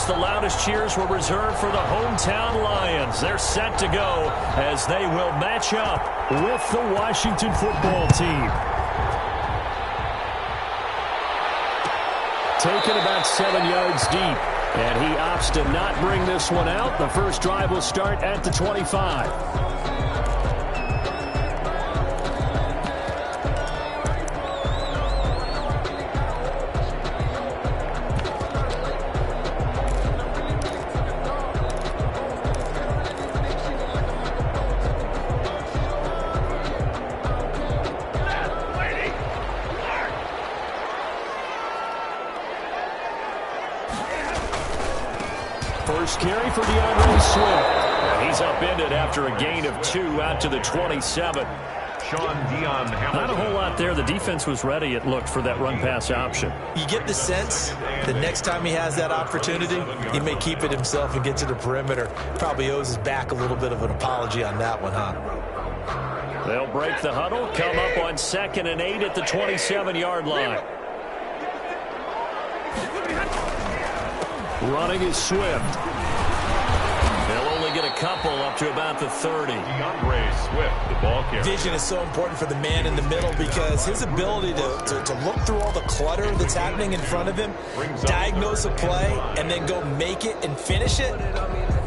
course, the loudest cheers were reserved for the hometown Lions. They're set to go as they will match up with the Washington football team. Taken about 7 yards deep, and he opts to not bring this one out. The first drive will start at the 25. First carry for DeAndre Swift. And he's upended after a gain of 2 out to the 27. Not a whole lot there. The defense was ready, it looked, for that run-pass option. You get the sense that next time he has that opportunity, he may keep it himself and get to the perimeter. Probably owes his back a little bit of an apology on that one, huh? They'll break the huddle, come up on 2nd and 8 at the 27-yard line. Running is Swift. They'll only get a couple up to about the 30. DeAndre Swift, the ball carrier. Vision is so important for the man in the middle because his ability to look through all the clutter that's happening in front of him, diagnose a play, and then go make it and finish it,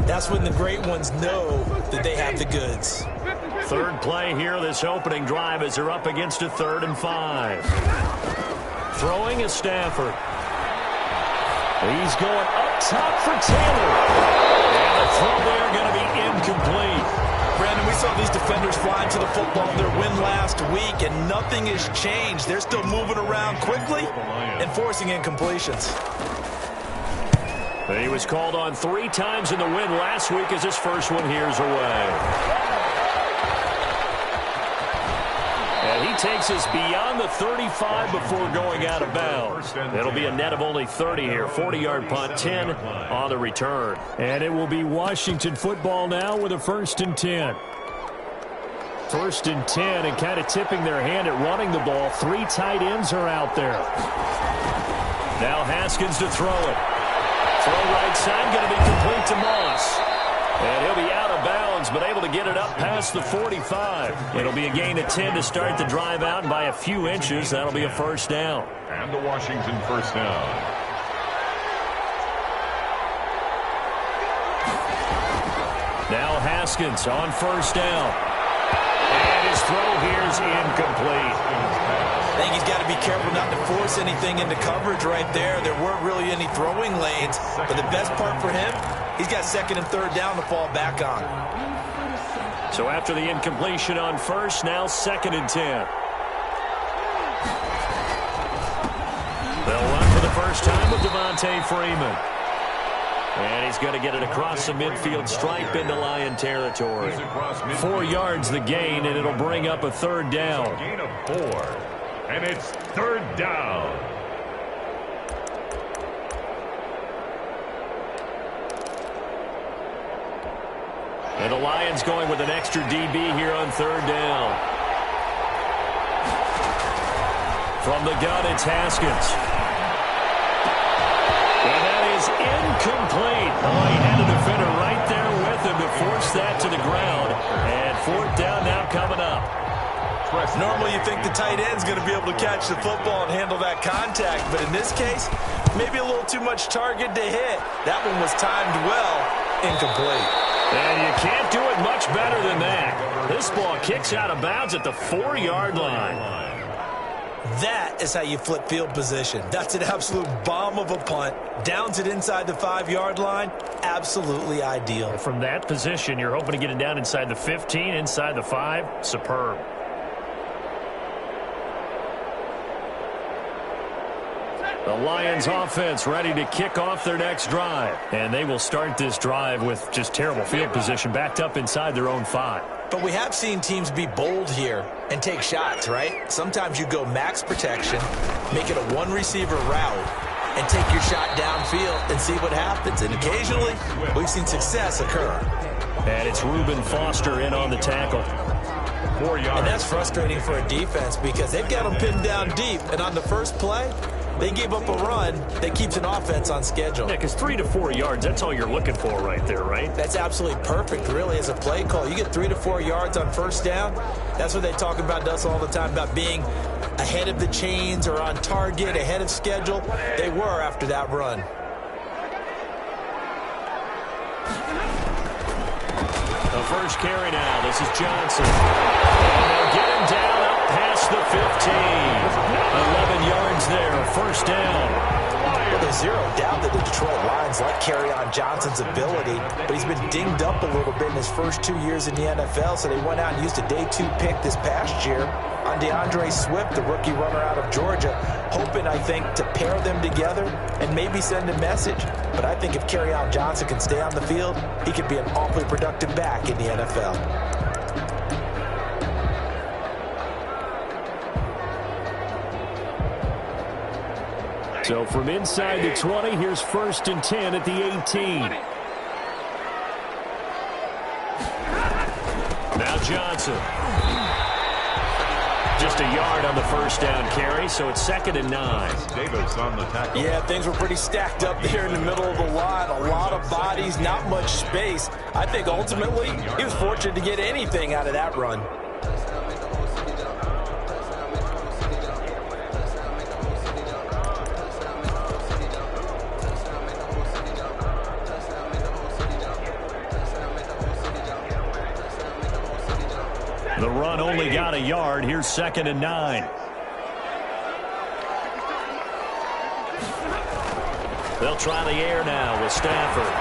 that's when the great ones know that they have the goods. Third play here, this opening drive, as they're up against a 3rd and 5. Throwing is Stafford. He's going up top for Taylor. And the throw there going to be incomplete. Brandon, we saw these defenders flying to the football in their win last week, and nothing has changed. They're still moving around quickly and forcing incompletions. He was called on 3 times in the win last week as his first one here's away. And he takes us beyond the 35 before going out of bounds. It'll be a net of only 30 here. 40-yard punt, 10 on the return. And it will be Washington football now with a 1st and 10. 1st and 10, and kind of tipping their hand at running the ball. 3 tight ends are out there. Now Haskins to throw it. Throw right side, going to be complete to Moss. And he'll be out of bounds, but able to get it up past the 45. It'll be a gain of 10 to start the drive out, and by a few inches, that'll be a 1st down. And the Washington 1st down. Now Haskins on 1st down. And his throw here's incomplete. I think he's got to be careful not to force anything into coverage right there. There weren't really any throwing lanes, but the best part for him, he's got 2nd and 3rd down to fall back on. So after the incompletion on 1st, now 2nd and 10. They'll run for the first time with Devontae Freeman. And he's going to get it across the midfield stripe into Lion territory. 4 yards the gain, and it'll bring up a 3rd down. A gain of 4. And it's 3rd down. And the Lions going with an extra DB here on 3rd down. From the gun, it's Haskins. And that is incomplete. Oh, he had a defender right there with him to force that to the ground. And 4th down now coming up. Normally you think the tight end's going to be able to catch the football and handle that contact, but in this case, maybe a little too much target to hit. That one was timed well, incomplete. And you can't do it much better than that. This ball kicks out of bounds at the 4-yard line. That is how you flip field position. That's an absolute bomb of a punt. Downs it inside the 5-yard line. Absolutely ideal. From that position, you're hoping to get it down inside the 15, inside the 5. Superb. The Lions offense ready to kick off their next drive. And they will start this drive with just terrible field position, backed up inside their own 5. But we have seen teams be bold here and take shots, right? Sometimes you go max protection, make it a 1-receiver route, and take your shot downfield and see what happens. And occasionally, we've seen success occur. And it's Reuben Foster in on the tackle. 4 yards. And that's frustrating for a defense because they've got them pinned down deep. And on the first play, They gave up a run that keeps an offense on schedule. Yeah, because 3 to 4 yards, that's all you're looking for right there, right? That's absolutely perfect, really, as a play call. You get 3 to 4 yards on first down. That's what they talk about us all the time, about being ahead of the chains or on target, ahead of schedule. They were after that run. The first carry now. This is Johnson. And they'll get him down up past the 15. 11 yards there. First down. Well, there's zero doubt that the Detroit Lions like Kerryon Johnson's ability, but he's been dinged up a little bit in his first 2 years in the NFL, so they went out and used a day 2 pick this past year on DeAndre Swift, the rookie runner out of Georgia, hoping, I think, to pair them together and maybe send a message. But I think if Kerryon Johnson can stay on the field, he could be an awfully productive back in the NFL. So from inside the 20, here's 1st and 10 at the 18. Now Johnson. Just a yard on the first down carry, so it's 2nd and 9. Davis on the tackle. Yeah, things were pretty stacked up there in the middle of the line. A lot of bodies, not much space. I think ultimately he was fortunate to get anything out of that run. The run only got a yard. Here's 2nd and 9. They'll try the air now with Stafford.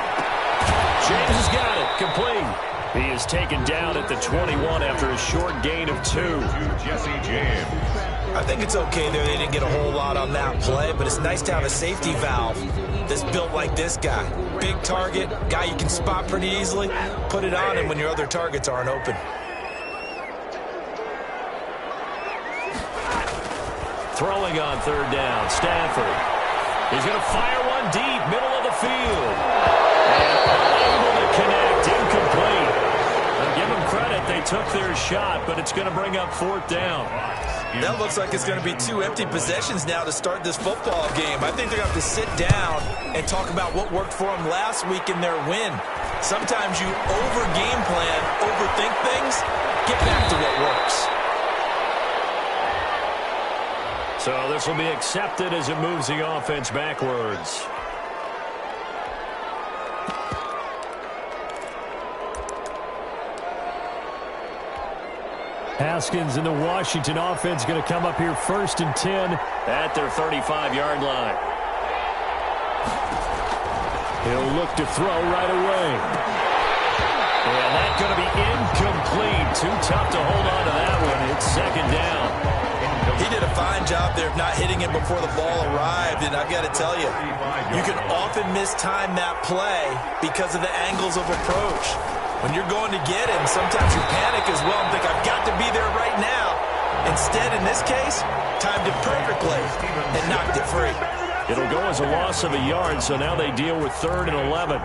James has got it. Complete. He is taken down at the 21 after a short gain of 2. Jesse James. I think it's okay there. They didn't get a whole lot on that play, but it's nice to have a safety valve that's built like this guy. Big target, guy you can spot pretty easily. Put it on him when your other targets aren't open. Throwing on 3rd down, Stafford. He's going to fire one deep, middle of the field. And unable to connect, incomplete. Now give them credit, they took their shot, but it's going to bring up 4th down. That looks like it's going to be 2 empty possessions now to start this football game. I think they're going to have to sit down and talk about what worked for them last week in their win. Sometimes you over-game plan, overthink things, get back to what works. So this will be accepted as it moves the offense backwards. Haskins and the Washington offense going to come up here 1st and 10 at their 35-yard line. He'll look to throw right away. And that's going to be incomplete. Too tough to hold on to that one. It's 2nd down. He did a fine job there of not hitting him before the ball arrived, and I've got to tell you, you can often mistime that play because of the angles of approach. When you're going to get him, sometimes you panic as well and think, I've got to be there right now. Instead, in this case, timed it perfectly and knocked it free. It'll go as a loss of a yard, so now they deal with 3rd and 11.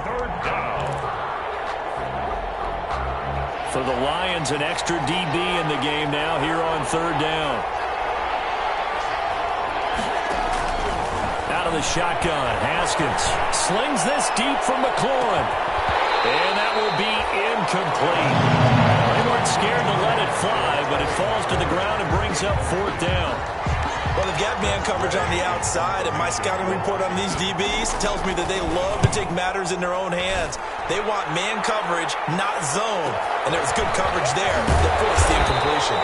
For the Lions, an extra DB in the game now here on 3rd down. Out of the shotgun, Haskins slings this deep from McLaurin. And that will be incomplete. They weren't scared to let it fly, but it falls to the ground and brings up 4th down. Well, they've got man coverage on the outside, and my scouting report on these DBs tells me that they love to take matters in their own hands. They want man coverage, not zone. And there was good coverage there that forced the incompletion.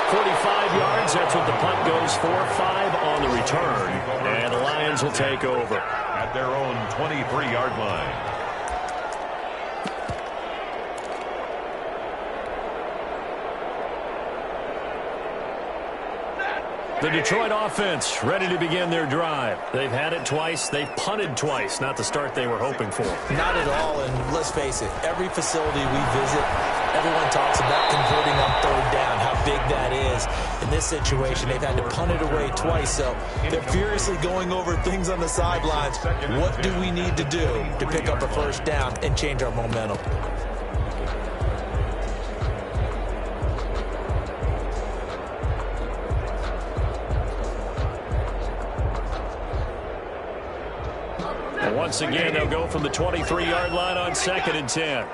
45 yards, that's what the punt goes for. 5 on the return. And the Lions will take over at their own 23-yard line. The Detroit offense ready to begin their drive. They've had it twice. They've punted twice. Not the start they were hoping for. Not at all, and let's face it, every facility we visit, everyone talks about converting on 3rd down, how big that is. In this situation, they've had to punt it away twice, so they're furiously going over things on the sidelines. What do we need to do to pick up a 1st down and change our momentum? And once again, they'll go from the 23-yard line on 2nd and 10.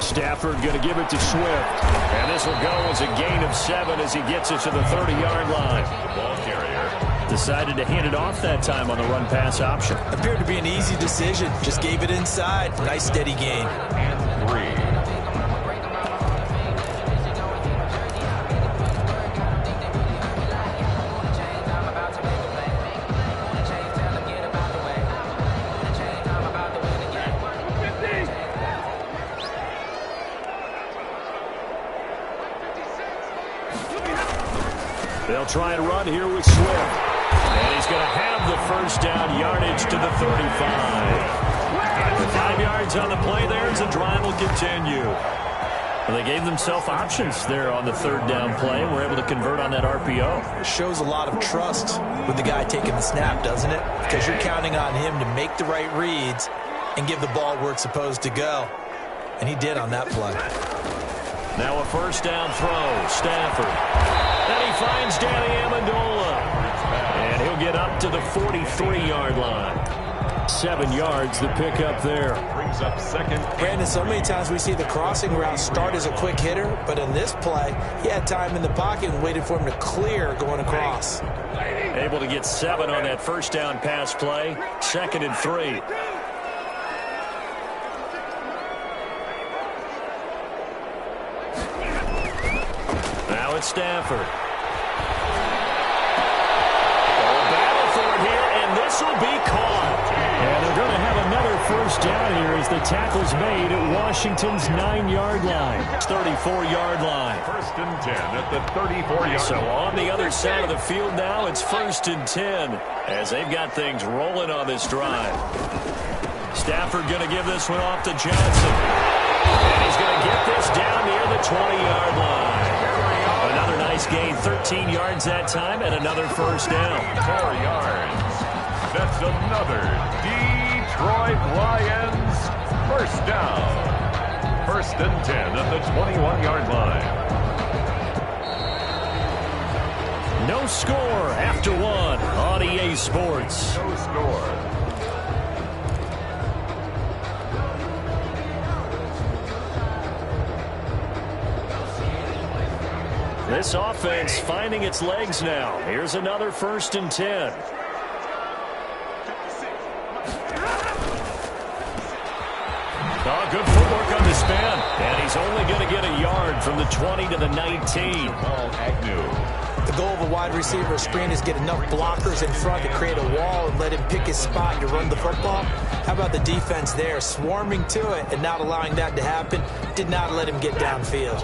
Stafford going to give it to Swift. And this will go as a gain of 7 as he gets it to the 30-yard line. The ball carrier decided to hand it off that time on the run-pass option. Appeared to be an easy decision. Just gave it inside. Nice steady gain. And 3. They'll try and run here with Swift. And he's going to have the first down yardage to the 35. With 5 yards on the play there as the drive will continue. Well, they gave themselves options there on the 3rd down play and were able to convert on that RPO. It shows a lot of trust with the guy taking the snap, doesn't it? Because you're counting on him to make the right reads and give the ball where it's supposed to go. And he did on that play. Now a first down throw. Stafford. And he finds Danny Amendola. And he'll get up to the 43-yard line. 7 yards the pickup there. Brings up 2nd. Brandon, so many times we see the crossing route start as a quick hitter, but in this play, he had time in the pocket and waited for him to clear going across. Able to get 7 on that first down pass play. 2nd and 3. Now it's Stafford. Battle for it here, and this will be caught. And they're going to have another first down here as the tackle's made at Washington's 9-yard line. 34-yard line. 1st and 10 at the 34-yard line. So on the other side of the field now, it's 1st and 10 as they've got things rolling on this drive. Stafford going to give this one off to Johnson. And he's going to get this down near the 20-yard line. Another nice gain, 13 yards that time, and another first down. 4 yards. That's another Detroit Lions first down. 1st and 10 at the 21-yard line. No score after 1 on EA Sports. No score. This offense finding its legs now. Here's another 1st and 10. Oh, good footwork on the span. And he's only going to get a yard from the 20 to the 19. Agnew. The goal of a wide receiver screen is get enough blockers in front to create a wall and let him pick his spot to run the football. How about the defense there, swarming to it and not allowing that to happen? Did not let him get downfield.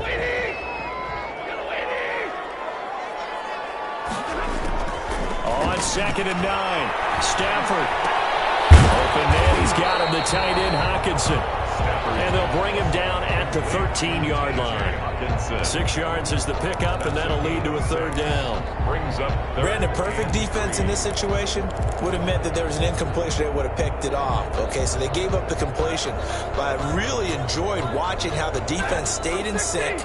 On 2nd and 9, Stafford. Open man, he's got him, the tight end, Hockenson. And they'll bring him down at the 13-yard line. 6 yards is the pickup, and that'll lead to a 3rd down. Brings up Brandon, perfect defense in this situation would have meant that there was an incompletion that would have picked it off. Okay, so they gave up the completion. But I really enjoyed watching how the defense stayed in sync,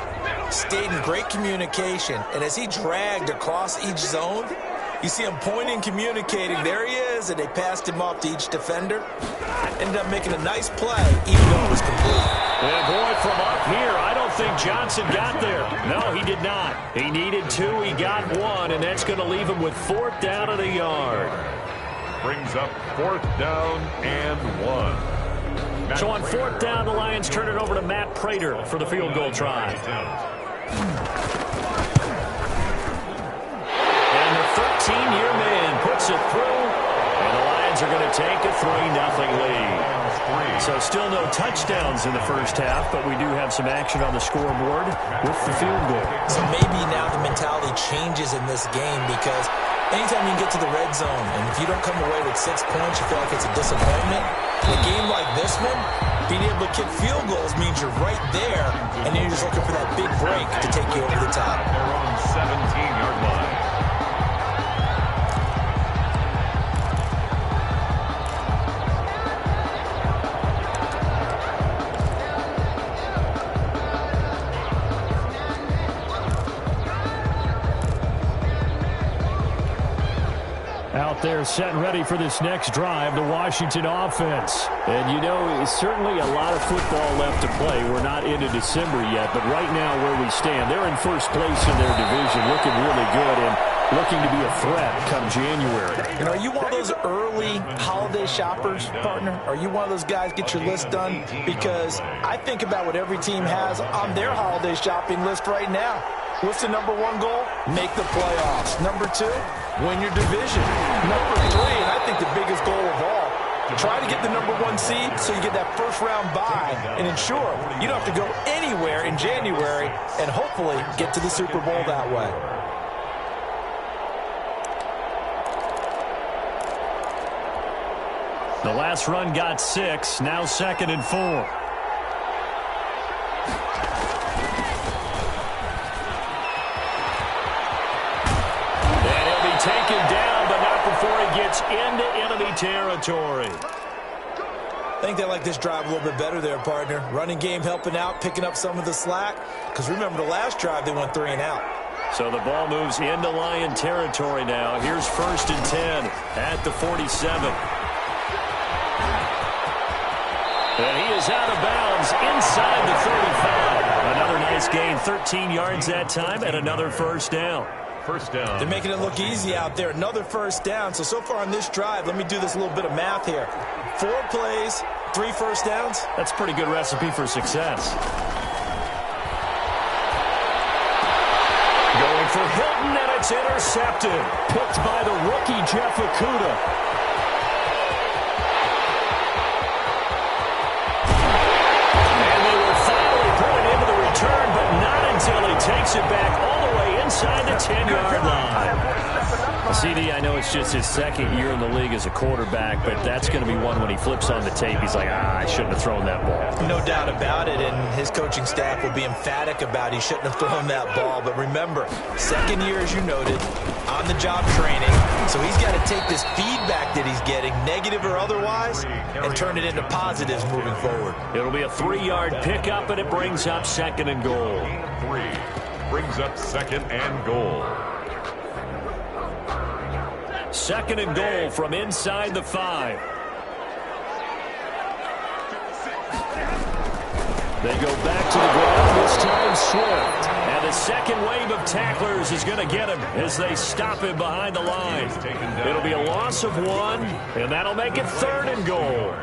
stayed in great communication, and as he dragged across each zone, you see him pointing, communicating. There he is, and they passed him off to each defender. Ended up making a nice play, even though it was complete. And boy, from up here, I don't think Johnson got there. No, he did not. He needed 2, he got 1, and that's going to leave him with 4th down at a yard. Brings up 4th down and 1. So on 4th down, the Lions turn it over to Matt Prater for the field goal try. And the 13-year man puts it through, and the Lions are going to take a 3-0 lead. So still no touchdowns in the first half, but we do have some action on the scoreboard with the field goal. So maybe now the mentality changes in this game because anytime you can get to the red zone, and if you don't come away with 6 points, you feel like it's a disappointment. In a game like this one, being able to kick field goals means you're right there, and then you're just looking for that big break to take you over the top. Their own 17-yard line. Out there set and ready for this next drive, the Washington offense. And you know, certainly a lot of football left to play. We're not into December yet, but right now where we stand, they're in first place in their division, looking really good and looking to be a threat come January. And are you one of those early holiday shoppers, partner? Are you one of those guys get your list done? Because I think about what every team has on their holiday shopping list right now. What's the number one goal? Make the playoffs. Number two, win your division. Number three, and I think the biggest goal of all, try to get the number one seed so you get that first round bye and ensure you don't have to go anywhere in January and hopefully get to the Super Bowl that way. The last run got 6, now 2nd and 4. Taken down, but not before he gets into enemy territory. I think they like this drive a little bit better there, partner. Running game helping out, picking up some of the slack. Because remember, the last drive, they went 3 and out. So the ball moves into Lion territory now. Here's 1st and 10 at the 47. And he is out of bounds inside the 35. Another nice gain, 13 yards that time, and another first down. First down. They're making it look easy out there. Another first down. So far on this drive, let me do this little bit of math here. 4 plays, 3 first downs. That's a pretty good recipe for success. Going for Hilton, and it's intercepted. Picked by the rookie, Jeff Okudah. And they will finally point into the return, but not until he takes it back all the way inside the 10-yard line. CD, I know it's just his 2nd year in the league as a quarterback, but that's going to be one when he flips on the tape. He's like, I shouldn't have thrown that ball. No doubt about it, and his coaching staff will be emphatic about he shouldn't have thrown that ball. But remember, 2nd year, as you noted, on-the-job training. So he's got to take this feedback that he's getting, negative or otherwise, and turn it into positives moving forward. It'll be a 3-yard pickup, and it brings up 2nd and goal. 3 brings up 2nd and goal. 2nd and goal from inside the 5. They go back to the ground, this time Swift. And the second wave of tacklers is going to get him as they stop him behind the line. It'll be a loss of 1, and that'll make it 3rd and goal.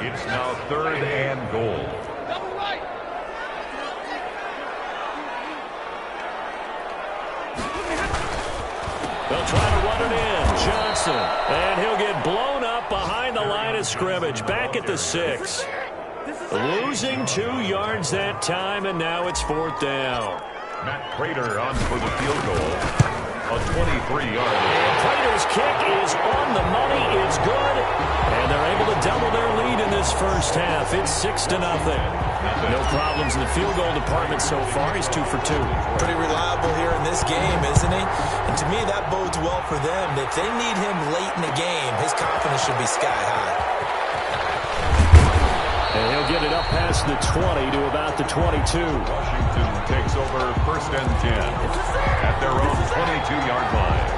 It's now 3rd and goal. They'll try to run it in. Johnson. And he'll get blown up behind the line of scrimmage. Back at the 6. Losing 2 yards that time, and now it's 4th down. Matt Prater on for the field goal. A 23-yard. And Prater's kick is on the money. It's good. And they're able to double their lead in this first half. It's 6-0. No problems in the field goal department so far. He's 2 for 2. Pretty reliable here in this game, isn't he? And to me, that bodes well for them. If they need him late in the game, his confidence should be sky high. And he'll get it up past the 20 to about the 22. Washington takes over 1st and 10 at their own 22-yard line.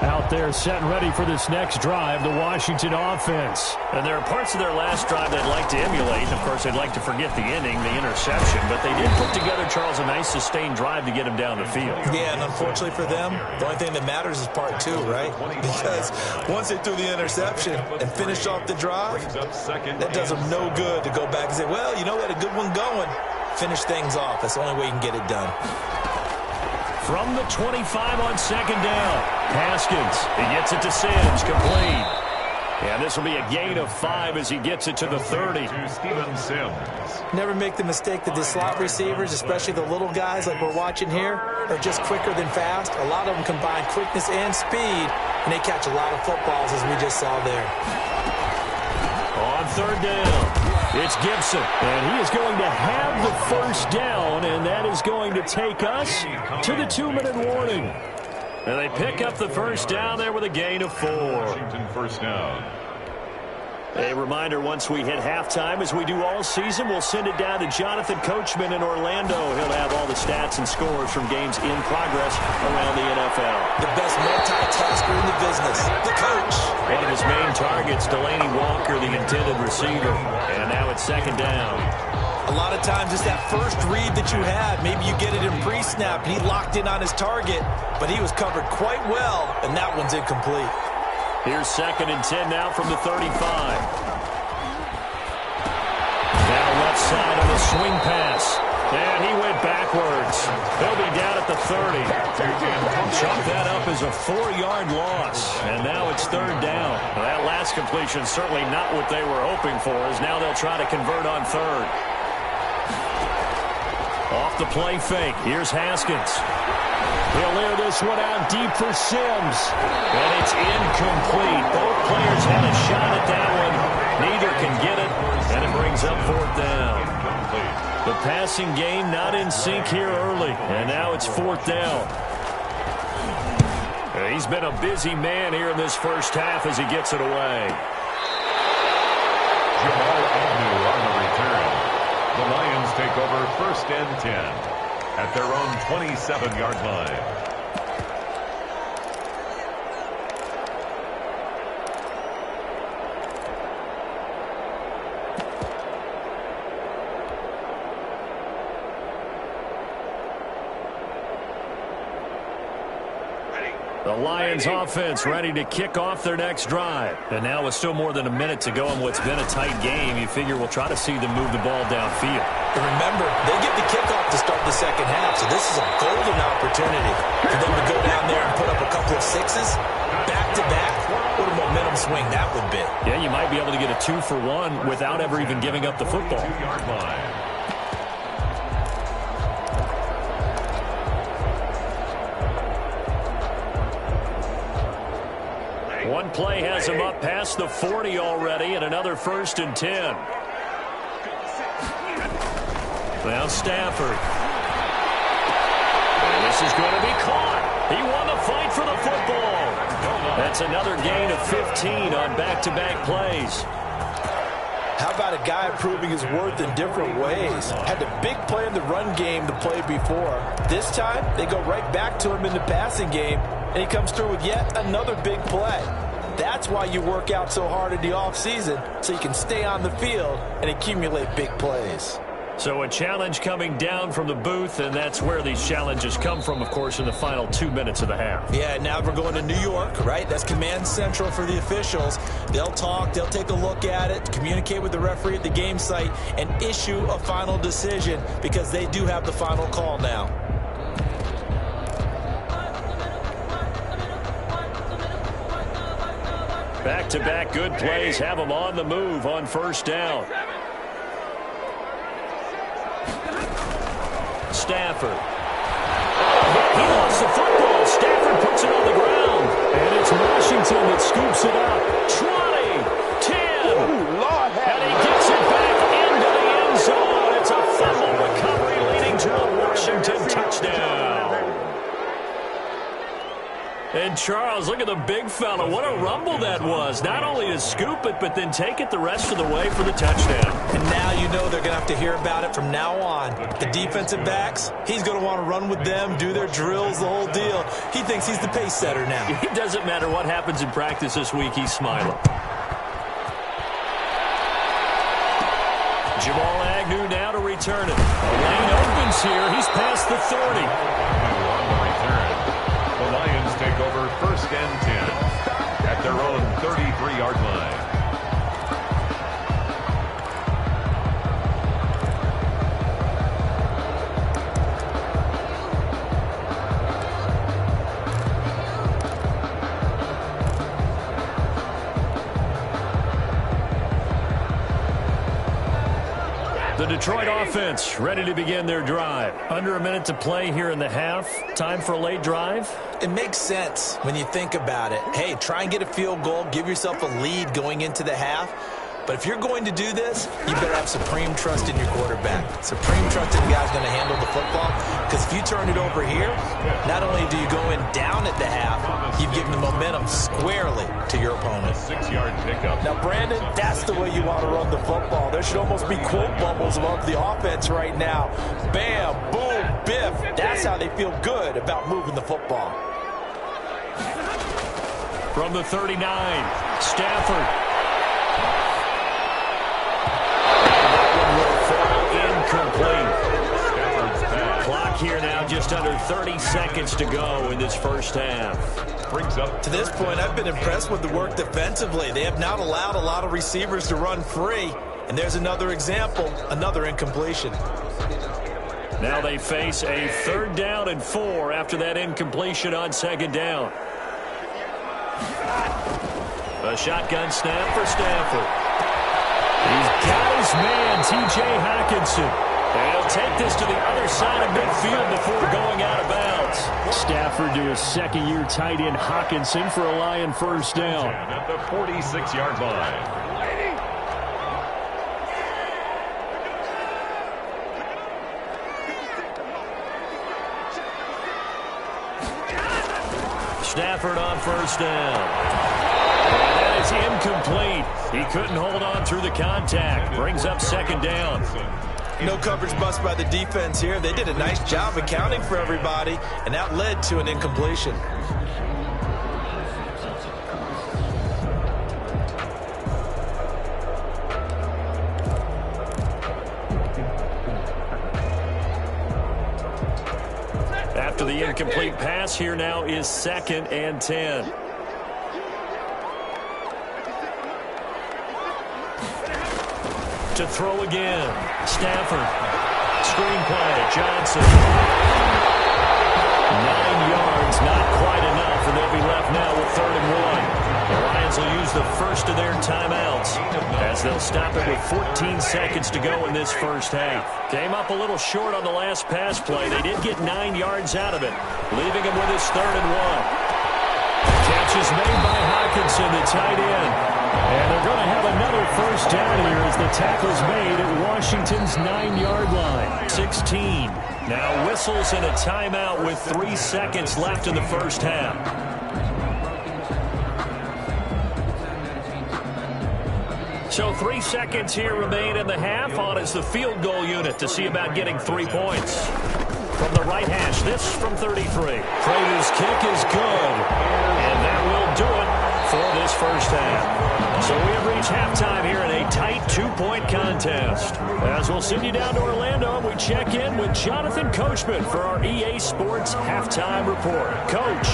Out there set and ready for this next drive, the Washington offense. And there are parts of their last drive they'd like to emulate. Of course, they'd like to forget the inning, the interception. But they did put together, Charles, a nice sustained drive to get him down the field. Yeah, and unfortunately for them, the only thing that matters is part 2, right? Because once they threw the interception and finished off the drive, that does them no good to go back and say, well, you know, we had a good one going. Finish things off. That's the only way you can get it done. From the 25 on 2nd down. Haskins, he gets it to Sims, complete. And this will be a gain of 5 as he gets it to the 30. To Steven Sims. Never make the mistake that the slot receivers, especially the little guys like we're watching here, are just quicker than fast. A lot of them combine quickness and speed, and they catch a lot of footballs as we just saw there. On 3rd down. It's Gibson, and he is going to have the first down, and that is going to take us to the 2-minute warning. And they pick up the first down there with a gain of 4. Washington first down. A reminder, once we hit halftime, as we do all season, we'll send it down to Jonathan Coachman in Orlando. He'll have all the stats and scores from games in progress around the NFL. The best multitasker in the business, the coach. One of his main targets, Delaney Walker, the intended receiver. And now it's second down. A lot of times it's that first read that you had. Maybe you get it in pre-snap, and he locked in on his target, but he was covered quite well, and that one's incomplete. Here's second and 10 now from the 35. Now left side on the swing pass. And he went backwards. He'll be down at the 30. Chalk that up as a 4-yard loss. And now it's third down. Well, that last completion certainly not what they were hoping for, as now they'll try to convert on third. Off the play fake. Here's Haskins. He'll air this one out deep for Sims. And it's incomplete. Both players had a shot at that one. Neither can get it. And it brings up fourth down. The passing game not in sync here early. And now it's fourth down. He's been a busy man here in this first half as he gets it away. Jamal Agnew on the return. The Lions take over first and 10 at their own 27-yard line. The Lions offense ready to kick off their next drive. And now with still more than a minute to go in what's been a tight game, you figure we'll try to see them move the ball downfield. And remember, they get the kickoff to start the second half, so this is a golden opportunity for them to go down there and put up a couple of sixes back-to-back. What a momentum swing that would be. Yeah, you might be able to get a 2-for-1 without ever even giving up the football. 2-yard line. One play has him up past the 40 already, and another first and 10. Now Stafford. And this is going to be caught. He won the fight for the football. That's another gain of 15 on back-to-back plays. How about a guy proving his worth in different ways? Had the big play in the run game to play before. This time, they go right back to him in the passing game, and he comes through with yet another big play. That's why you work out so hard in the offseason, so you can stay on the field and accumulate big plays. So a challenge coming down from the booth, and that's where these challenges come from, of course, in the final 2 minutes of the half. Yeah, now we're going to New York, right? That's command central for the officials. They'll talk, they'll take a look at it, communicate with the referee at the game site, and issue a final decision because they do have the final call now. Back-to-back good plays have them on the move on first down. Stafford. He lost the football. Stafford puts it on the ground. And it's Washington that scoops it up. 20, 10. Ooh, Lord, and he gets it back into the end zone. It's a fumble recovery leading to a Washington touchdown. And Charles, look at the big fella. What a rumble that was. Not only to scoop it, but then take it the rest of the way for the touchdown. And now you know they're going to have to hear about it from now on. The defensive backs, he's going to want to run with them, do their drills, the whole deal. He thinks he's the pace setter now. It doesn't matter what happens in practice this week, he's smiling. Jamal Agnew now to return it. The lane opens here. He's past the 30. On the return. The Lions take over first and 10 at their own 33-yard line. The Detroit offense ready to begin their drive. Under a minute to play here in the half. Time for a late drive. It makes sense when you think about it. Hey, try and get a field goal, give yourself a lead going into the half. But if you're going to do this, you better have supreme trust in your quarterback. Supreme trust in the guy's going to handle the football. Because if you turn it over here, not only do you go in down at the half, you've given the momentum squarely to your opponent. 6-yard pickup. Now, Brandon, that's the way you want to run the football. There should almost be quote bubbles above the offense right now. Bam, boom, biff. That's how they feel good about moving the football. From the 39, Stafford. Incomplete. Clock here now, just under 30 seconds to go in this first half. Brings up to this point, I've been impressed with the work defensively. They have not allowed a lot of receivers to run free. And there's another example, another incompletion. Now they face a 3rd down and 4 after that incompletion on 2nd down. A shotgun snap for Stafford. He's got his man, T.J. Hockenson. And he'll take this to the other side of midfield before going out of bounds. Stafford to his 2nd-year tight end, Hockenson, for a Lion first down. At the 46-yard line. Stafford on first down. And that is incomplete. He couldn't hold on through the contact. Brings up 2nd down. No coverage bust by the defense here. They did a nice job accounting for everybody, and that led to an incompletion. After the incomplete pass, here now is 2nd and 10. To throw again. Stafford. Screen play. Johnson. 9 yards, not quite enough, and they'll be left now with 3rd and 1. The Lions will use the first of their timeouts as they'll stop it with 14 seconds to go in this first half. Came up a little short on the last pass play. They did get 9 yards out of it, leaving him with his 3rd and 1. Catch is made by Hockenson, the tight end. And they're going to have another first down here as the tackle's made at Washington's 9-yard line. 16. Now whistles and a timeout with 3 seconds left in the first half. So 3 seconds here remain in the half. On is the field goal unit to see about getting 3 points. From the right hash, this from 33. Prater's kick is good. And that will do it for this first half. So we have reached halftime here in a tight 2-point contest. As we'll send you down to Orlando, we check in with Jonathan Coachman for our EA Sports Halftime Report. Coach.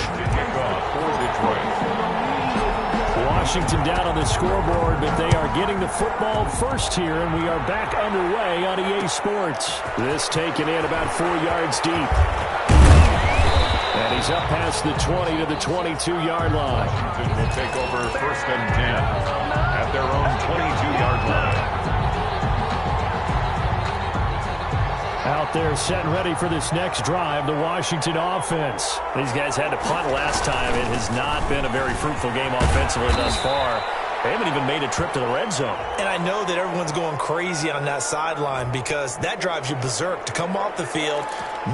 Washington down on the scoreboard, but they are getting the football first here, and we are back underway on EA Sports. This taken in about 4 yards deep. And he's up past the 20 to the 22-yard line. Washington will take over 1st and 10 at their own 22-yard line. Out there set and ready for this next drive, the Washington offense. These guys had to punt last time. It has not been a very fruitful game offensively thus far. They haven't even made a trip to the red zone. And I know that everyone's going crazy on that sideline because that drives you berserk to come off the field,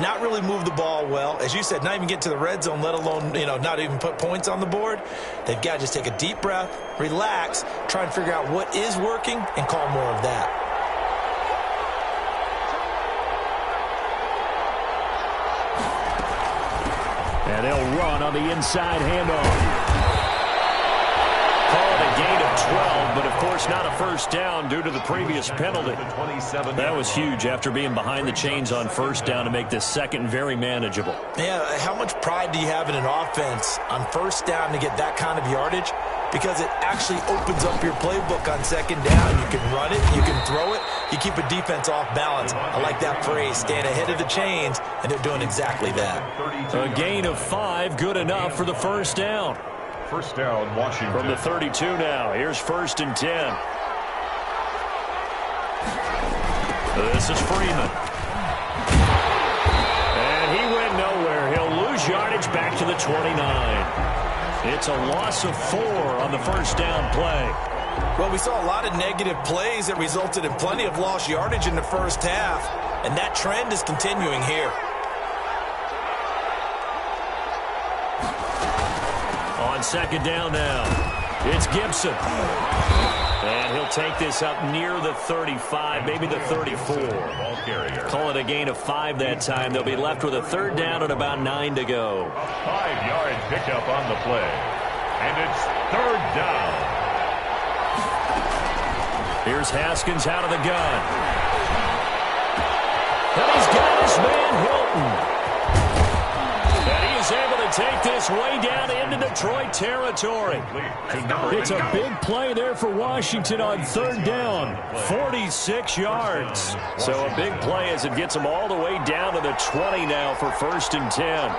not really move the ball well. As you said, not even get to the red zone, let alone, not even put points on the board. They've got to just take a deep breath, relax, try and figure out what is working, and call more of that. And they'll run on the inside handoff. Call it a gain of 12, but of course not a first down due to the previous penalty. That was huge after being behind the chains on first down to make this second very manageable. Yeah, how much pride do you have in an offense on first down to get that kind of yardage? Because it actually opens up your playbook on second down. You can run it, you can throw it, you keep a defense off balance. I like that phrase, staying ahead of the chains, and they're doing exactly that. A gain of 5, good enough for the first down. First down, Washington. From the 32 now, here's 1st and 10. This is Freeman. And he went nowhere. He'll lose yardage back to the 29. It's a loss of 4 on the first down play. Well, we saw a lot of negative plays that resulted in plenty of lost yardage in the first half, and that trend is continuing here. On second down now, it's Gibson. And he'll take this up near the 35, maybe the 34. Call it a gain of 5 that time. They'll be left with a third down and about 9 to go. A 5-yard pickup on the play. And it's third down. Here's Haskins out of the gun. And he's got his man Hilton. And he is able to take this way down into Detroit territory. It's a big play there for Washington on third down. 46 yards. So a big play as it gets them all the way down to the 20 now for first and 10.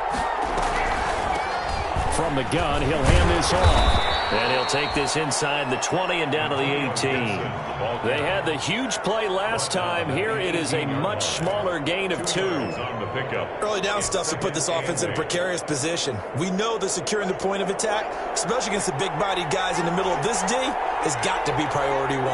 From the gun, he'll hand this off. And he'll take this inside the 20 and down to the 18. They had the huge play last time. Here it is a much smaller gain of 2. Early down stuff to put this offense in a precarious position. We know that securing the point of attack, especially against the big-bodied guys in the middle of this D, has got to be priority 1.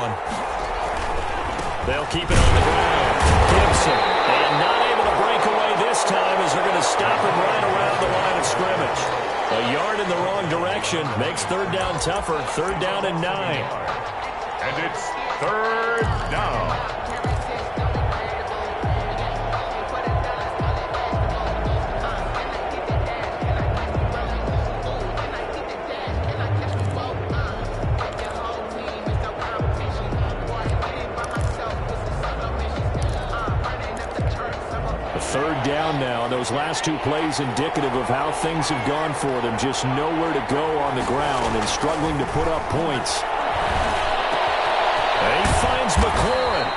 They'll keep it on the ground. Gibson, and not able to break away this time as they're going to stop him right around the line of scrimmage. A yard in the wrong direction makes third down tougher. Third down and 9. And it's third down. Third down now, and those last 2 plays indicative of how things have gone for them. Just nowhere to go on the ground and struggling to put up points. And he finds McLaurin,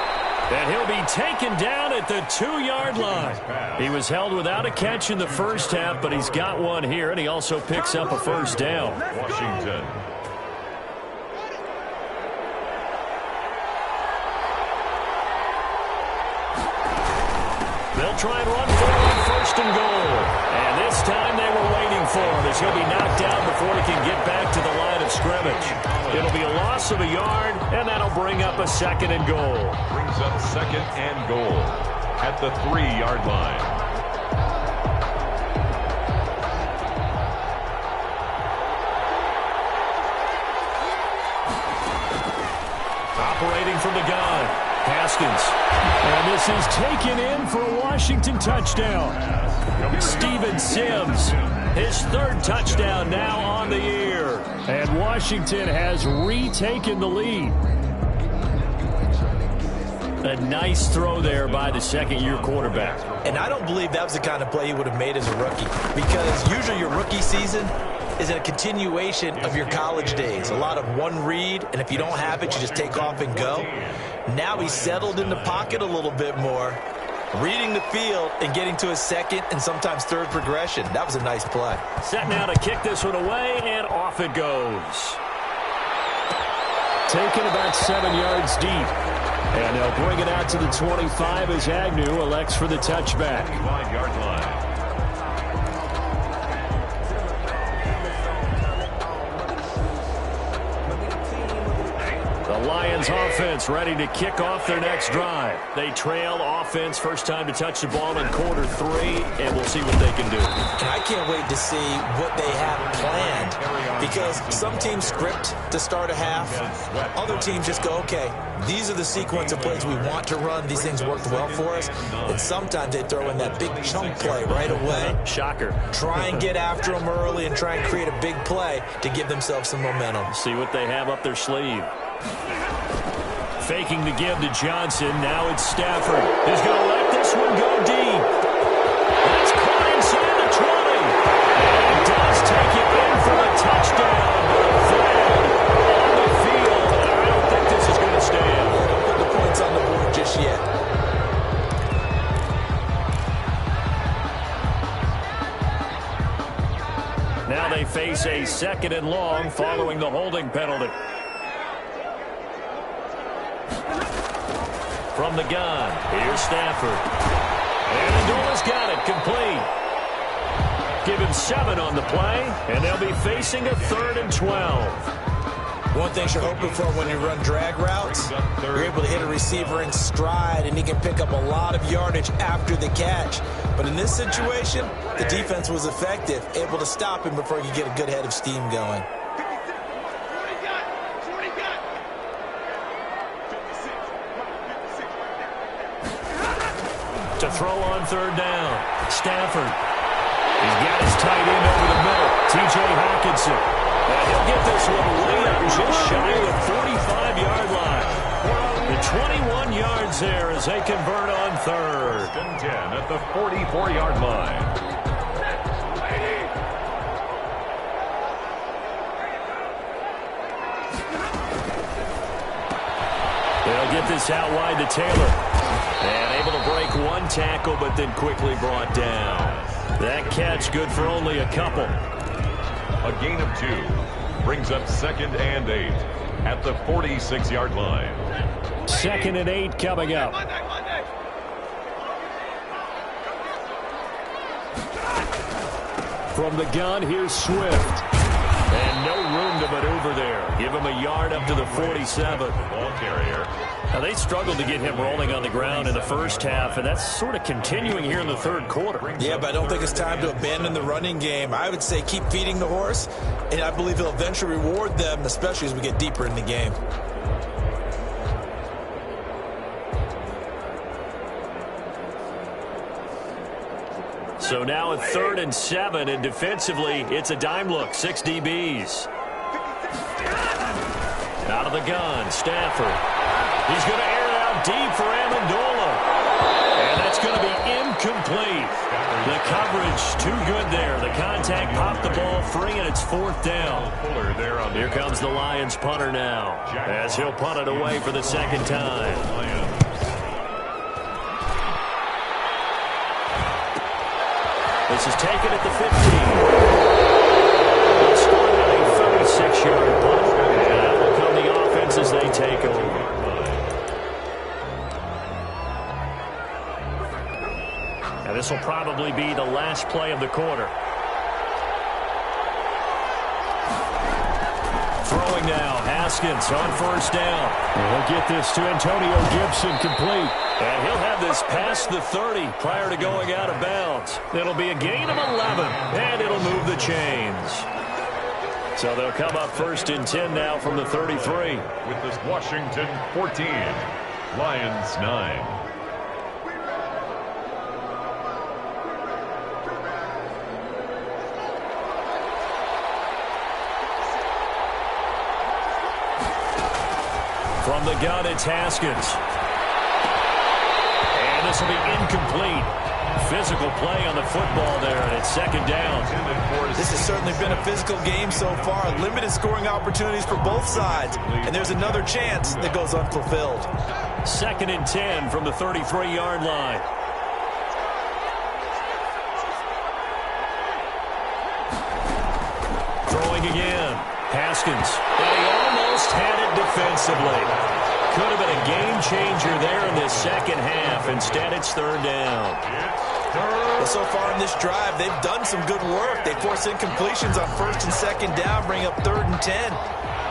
and he'll be taken down at the 2-yard line. He was held without a catch in the first half, but he's got one here, and he also picks up a first down. Washington. They'll try and run for it on first and goal. And this time they were waiting for him as he'll be knocked down before he can get back to the line of scrimmage. It'll be a loss of a yard, and that'll bring up a second and goal. Brings up second and goal at the 3-yard line. Operating from the gun. Haskins. And this is taken in for a Washington touchdown. Steven Sims, his 3rd touchdown now on the year. And Washington has retaken the lead. A nice throw there by the second-year quarterback. And I don't believe that was the kind of play he would have made as a rookie, because usually your rookie season is a continuation of your college days. A lot of one read, and if you don't have it, you just take off and go. Now he's settled in the pocket a little bit more, reading the field and getting to his second and sometimes third progression. That was a nice play. Set now to kick this one away, and off it goes. Taken about 7 yards deep. And they'll bring it out to the 25 as Agnew elects for the touchback. 5-yard line. The Lions offense ready to kick off their next drive. They trail offense, first time to touch the ball in quarter 3, and we'll see what they can do. And I can't wait to see what they have planned, because some teams script to start a half. Other teams just go, okay, these are the sequence of plays we want to run. These things worked well for us. And sometimes they throw in that big chunk play right away. Shocker. Try and get after them early and try and create a big play to give themselves some momentum. See what they have up their sleeve. Faking the give to Johnson. Now it's Stafford. He's going to let this one go deep. That's caught inside the 20. And it does take it in for a touchdown. Flag on the field. I don't think this is going to stand. Don't put the points on the board just yet. Now they face a second and long following the holding penalty. From the gun, here's Stafford. And Adola's got it, complete. Give him 7 on the play, and they'll be facing a 3rd and 12. One thing you're hoping for when you run drag routes, you're able to hit a receiver in stride, and he can pick up a lot of yardage after the catch. But in this situation, the defense was effective, able to stop him before he could get a good head of steam going. To throw on third down, Stafford. He's got his tight end over the middle, T.J. Hawkinson. And he'll get this one way up just shy of the 45-yard line. The 21 yards there as they convert on third. First and 10 at the 44-yard line. They'll get this out wide to Taylor. And able to break one tackle, but then quickly brought down. That catch good for only a couple. A gain of 2 brings up 2nd and 8 at the 46-yard line. 2nd and 8 coming up. From the gun, here's Swift. And no room to maneuver there. Give him a yard up to the 47. Ball carrier. Now, they struggled to get him rolling on the ground in the first half, and that's sort of continuing here in the third quarter. Yeah, but I don't think it's time to abandon the running game. I would say keep feeding the horse, and I believe he'll eventually reward them, especially as we get deeper in the game. So now at 3rd and 7, and defensively, it's a dime look, 6 DBs. Out of the gun, Stafford. He's going to air it out deep for Amendola. And that's going to be incomplete. The coverage too good there. The contact popped the ball free, and it's 4th down. Here comes the Lions punter now, as he'll punt it away for the 2nd time. This is taken at the 15. They'll score on a 36-yard punt. And that will come the offense as they take over. And this will probably be the last play of the quarter. Throwing now, Haskins on 1st down. And he'll get this to Antonio Gibson complete. And he'll have this past the 30 prior to going out of bounds. It'll be a gain of 11, and it'll move the chains. So they'll come up 1st and 10 now from the 33. With this Washington 14, Lions 9. From the gun, it's Haskins. And this will be incomplete. Physical play on the football there, and it's 2nd down. This has certainly been a physical game so far. Limited scoring opportunities for both sides. And there's another chance that goes unfulfilled. 2nd and 10 from the 33-yard line. Throwing again. Haskins. And he almost had it defensively. Could have been a game changer there in this 2nd half. Instead, it's 3rd down. Well, so far in this drive, they've done some good work. They force incompletions on 1st and 2nd down, bring up 3rd and 10.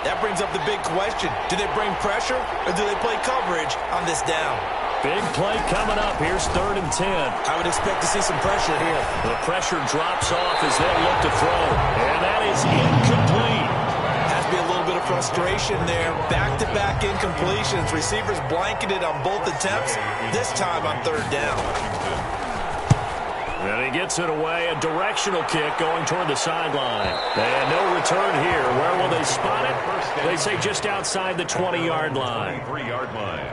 That brings up the big question. Do they bring pressure, or do they play coverage on this down? Big play coming up. Here's 3rd and 10. I would expect to see some pressure here. The pressure drops off as they look to throw. And that is incomplete. Has to be a little bit of frustration there. Back-to-back incompletions. Receivers blanketed on both attempts, this time on 3rd down. And he gets it away. A directional kick going toward the sideline. And no return here. Where will they spot it? They say just outside the 20-yard line. 23-yard line.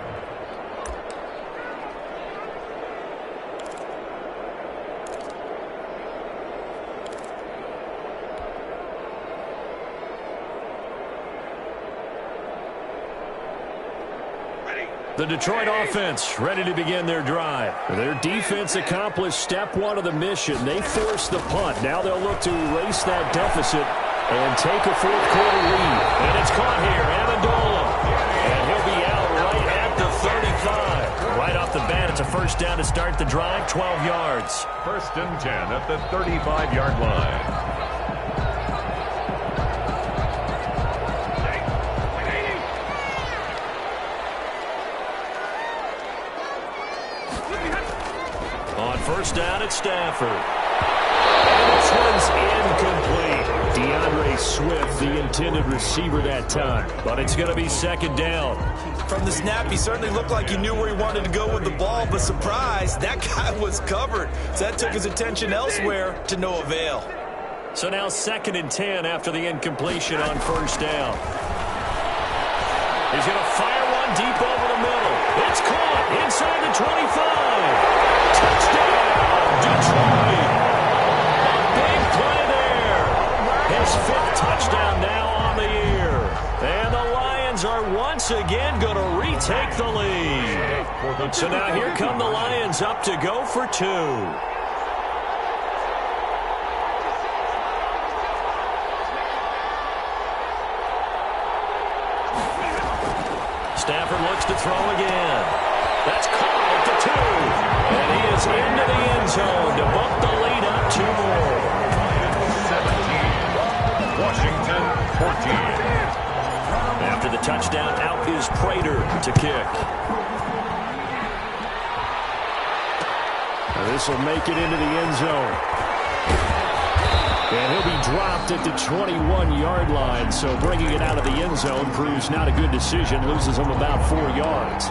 The Detroit offense ready to begin their drive. Their defense accomplished step 1 of the mission. They forced the punt. Now they'll look to erase that deficit and take a 4th quarter lead. And it's caught here, Amendola. And he'll be out right at the 35. Right off the bat, it's a 1st down to start the drive, 12 yards. 1st and 10 at the 35-yard line. On first down, it's Stafford. And this one's incomplete. DeAndre Swift, the intended receiver that time. But it's going to be second down. From the snap, he certainly looked like he knew where he wanted to go with the ball, but surprise, that guy was covered. So that took his attention elsewhere to no avail. So now 2nd and 10 after the incompletion on first down. He's going to fire one deep over the middle. It's caught inside the 25. Touchdown, Detroit. A big play there. His 5th touchdown now on the year. And the Lions are once again going to retake the lead. So now here come the Lions up to go for 2. Stafford looks to throw again. That's caught at the 2. And he is into the end zone to bump the lead up 2 more. 17. Washington 14. After the touchdown, out is Prater to kick. This will make it into the end zone. And he'll be dropped at the 21-yard line, so bringing it out of the end zone proves not a good decision. Loses him about 4 yards.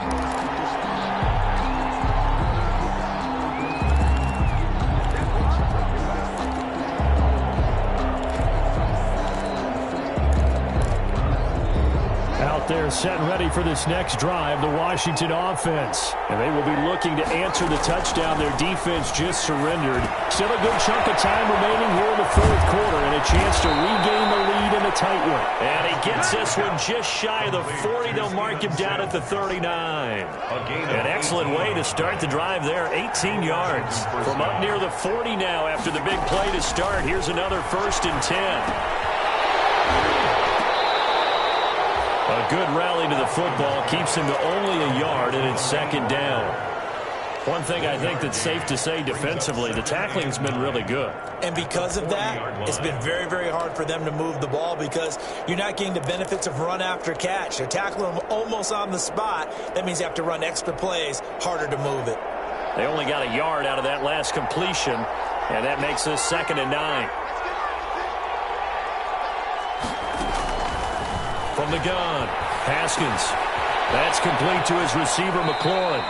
Out there set and ready for this next drive, the Washington offense. And they will be looking to answer the touchdown their defense just surrendered. Still a good chunk of time remaining here in the 4th quarter and a chance to regain the lead in a tight one. And he gets this one just shy of the 40. They'll mark him down at the 39. An excellent way to start the drive there, 18 yards. From up near the 40 now after the big play to start. Here's another 1st and 10. A good rally to the football keeps him to only a yard, and it's 2nd down. One thing I think that's safe to say defensively, the tackling's been really good. And because of that, it's been very, very hard for them to move the ball because you're not getting the benefits of run after catch. They're tackling them almost on the spot. That means you have to run extra plays, harder to move it. They only got a yard out of that last completion, and that makes this 2nd and 9. From the gun, Haskins. That's complete to his receiver, McLaurin.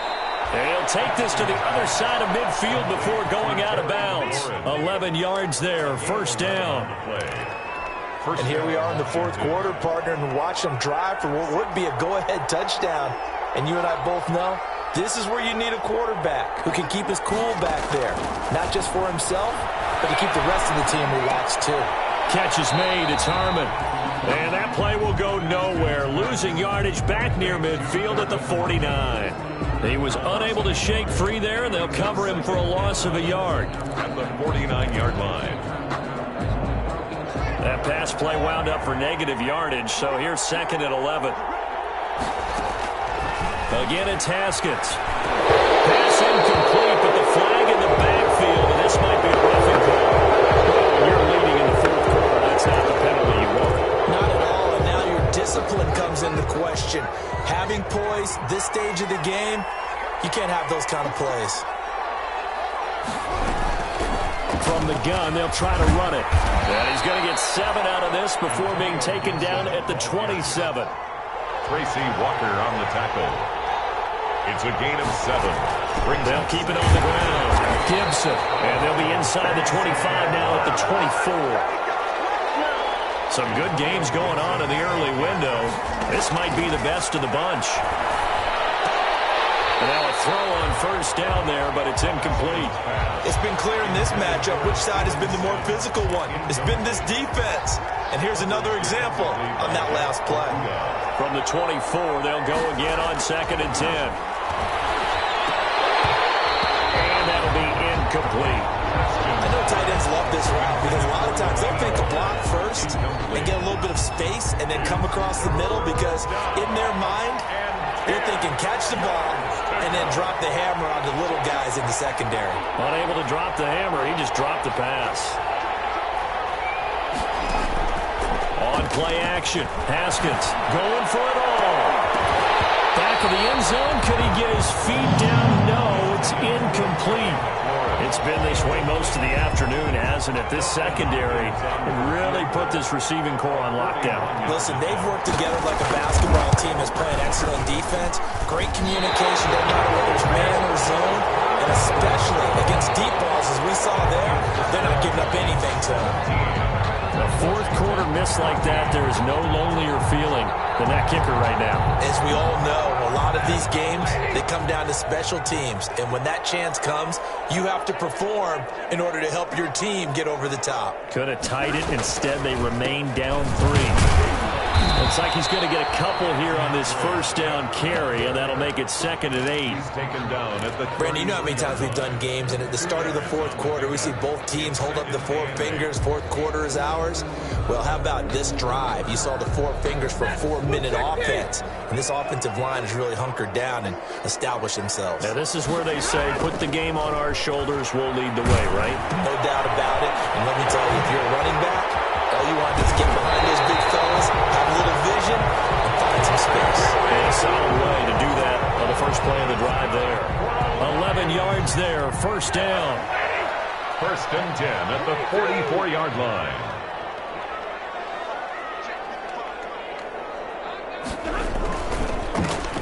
And he'll take this to the other side of midfield before going out of bounds. 11 yards there, 1st down. And here we are in the 4th quarter, partner, and watch them drive for what would be a go-ahead touchdown. And you and I both know this is where you need a quarterback who can keep his cool back there. Not just for himself, but to keep the rest of the team relaxed too. Catch is made. It's Harmon. And that play will go nowhere. Losing yardage back near midfield at the 49. He was unable to shake free there, and they'll cover him for a loss of a yard. At the 49-yard line. That pass play wound up for negative yardage, so here's 2nd and 11. Again, it's Haskins. Pass incomplete, but the flag in the backfield, and this might be a roughing call. You're leading in the 4th quarter. That's not the penalty you want. Not at all, and now your discipline comes into question. Having poise this stage of the game, you can't have those kind of plays. From the gun, they'll try to run it. And he's going to get 7 out of this before being taken down at the 27. Tracy Walker on the tackle. It's a gain of 7. They'll keep it on the ground. Gibson. And they'll be inside the 25 now at the 24. Some good games going on in the early window. This might be the best of the bunch. And now a throw on 1st down there, but it's incomplete. It's been clear in this matchup which side has been the more physical one. It's been this defense. And here's another example on that last play. From the 24, they'll go again on 2nd and 10. And that'll be incomplete. I know tight ends love this route because a lot of times they'll take a block first and get a little bit of space and then come across the middle because in their mind, they're thinking catch the ball and then drop the hammer on the little guys in the secondary. Unable to drop the hammer, he just dropped the pass. On play action, Haskins going for it all. Back of the end zone, could he get his feet down? No, it's incomplete. It's been this way most of the afternoon, hasn't it? This secondary really put this receiving core on lockdown. Listen, they've worked together like a basketball team that's playing excellent defense. Great communication, doesn't matter whether it's man or zone. And especially against deep balls, as we saw there, they're not giving up anything to them. A fourth quarter miss like that, there is no lonelier feeling than that kicker right now. As we all know, a lot of these games, they come down to special teams. And when that chance comes, you have to perform in order to help your team get over the top. Could have tied it. Instead, they remain down 3. Looks like he's going to get a couple here on this first down carry, and that'll make it 2nd and 8. He's taken down at the Brandon, you know how many times we've done games, and at the start of the fourth quarter, we see both teams hold up the 4 fingers, fourth quarter is ours. Well, how about this drive? You saw the 4 fingers for 4-minute offense, and this offensive line has really hunkered down and established themselves. Now, this is where they say, put the game on our shoulders, we'll lead the way, right? No doubt about it, and let me tell you, if you're a running back, all you want is get behind those big fellas, have a little vision, and find some space. And a solid way to do that on the first play of the drive there. 11 yards there, first down. 1st and 10 at the 44-yard line.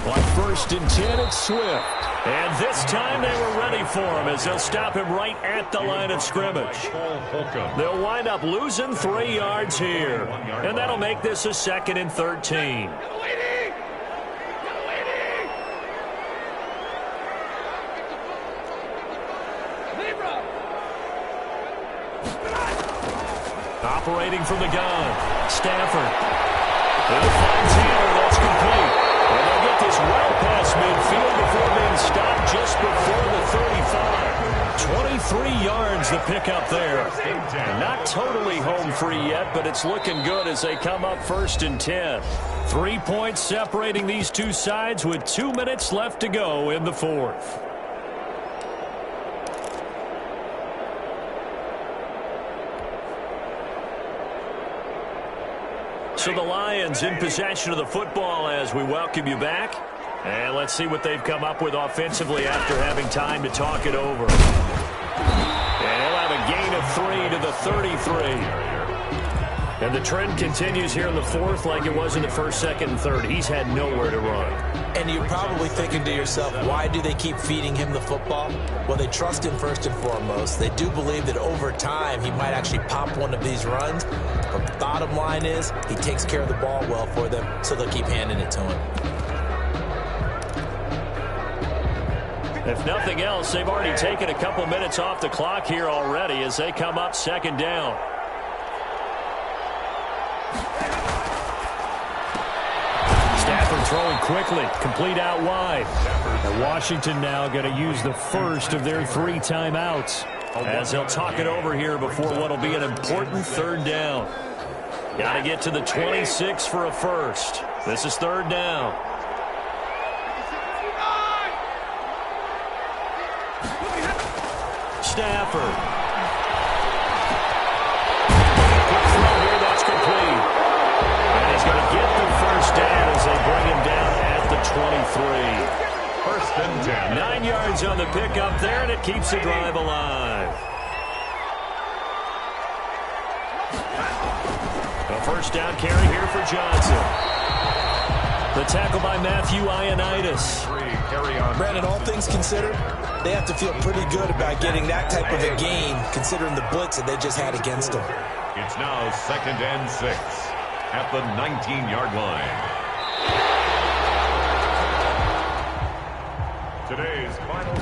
On 1st and 10, it's Swift. And this time they were ready for him as they'll stop him right at the line of scrimmage. They'll wind up losing 3 yards here. And that'll make this a 2nd and 13. Operating from the gun, Stafford. He'll find Taylor, that's complete. And they'll get this well past midfield before being stopped just before the 35. 23 yards the pickup there. Not totally home free yet, but it's looking good as they come up 1st and 10. 3 points separating these two sides with 2 minutes left to go in the 4th. So the Lions in possession of the football as we welcome you back. And let's see what they've come up with offensively after having time to talk it over. And he'll have a gain of 3 to the 33. And the trend continues here in the 4th like it was in the 1st, 2nd, and 3rd. He's had nowhere to run. And you're probably thinking to yourself, why do they keep feeding him the football? Well, they trust him first and foremost. They do believe that over time he might actually pop one of these runs. But the bottom line is he takes care of the ball well for them, so they'll keep handing it to him. If nothing else, they've already taken a couple minutes off the clock here already as they come up 2nd down. Stafford throwing quickly, complete out wide. And Washington now going to use the first of their 3 timeouts as they'll talk it over here before what will be an important 3rd down. Got to get to the 26 for a first. This is 3rd down. Stafford. Quick throw here, that's complete. And he's going to get the first down as they bring him down at the 23. 1st and 10. 9 yards on the pickup there, and it keeps the drive alive. A first down carry here for Johnson. The tackle by Matthew Ioannidis. Brandon, all things considered, they have to feel pretty good about getting that type of a gain, considering the blitz that they just had against them. It's now 2nd and 6 at the 19-yard line. Today's final